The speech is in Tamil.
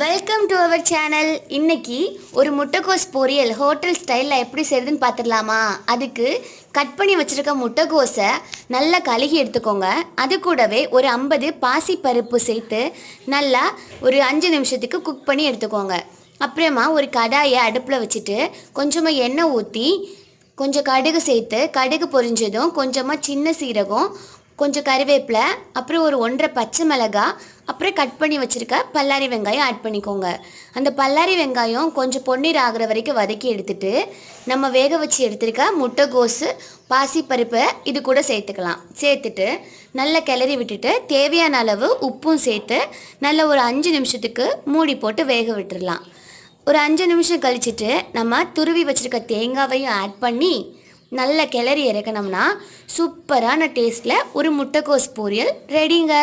Welcome to our channel. இன்னைக்கு ஒரு முட்டைகோஸ் பொரியல் ஹோட்டல் ஸ்டைலில் எப்படி செய்யுதுன்னு பார்த்துடலாமா? அதுக்கு கட் பண்ணி வச்சுருக்க முட்டைகோஸை நல்லா கழுகி எடுத்துக்கோங்க. அது கூடவே ஒரு 50 பாசிப்பருப்பு சேர்த்து நல்லா ஒரு 5 நிமிஷத்துக்கு குக் பண்ணி எடுத்துக்கோங்க. அப்புறமா ஒரு கடாயை அடுப்பில் வச்சுட்டு கொஞ்சமாக எண்ணெய் ஊற்றி கொஞ்சம் கடுகு சேர்த்து கடுகு பொரிஞ்சதும் கொஞ்சமாக சின்ன சீரகம், கொஞ்சம் கறிவேப்பிலை, அப்புறம் ஒரு 1.5 பச்சை மிளகாய், அப்புறம் கட் பண்ணி வச்சுருக்க பல்லாரி வெங்காயம் ஆட் பண்ணிக்கோங்க. அந்த பல்லாரி வெங்காயம் கொஞ்சம் பொன்னீர் ஆகிற வரைக்கும் வதக்கி எடுத்துட்டு நம்ம வேக வச்சு எடுத்துருக்க முட்டைகோஸு பாசிப்பருப்பை இது கூட சேர்த்துட்டு நல்லா கிளறி விட்டுட்டு தேவையான அளவு உப்பும் சேர்த்து நல்லா ஒரு 5 நிமிஷத்துக்கு மூடி போட்டு வேக விட்டுடலாம். ஒரு 5 நிமிஷம் கழிச்சிட்டு நம்ம துருவி வச்சுருக்க தேங்காவையும் ஆட் பண்ணி நல்லா கிளறி இறக்கணும்னா சூப்பரான டேஸ்ட்டில் ஒரு முட்டைகோஸ் பொரியல் ரெடிங்க.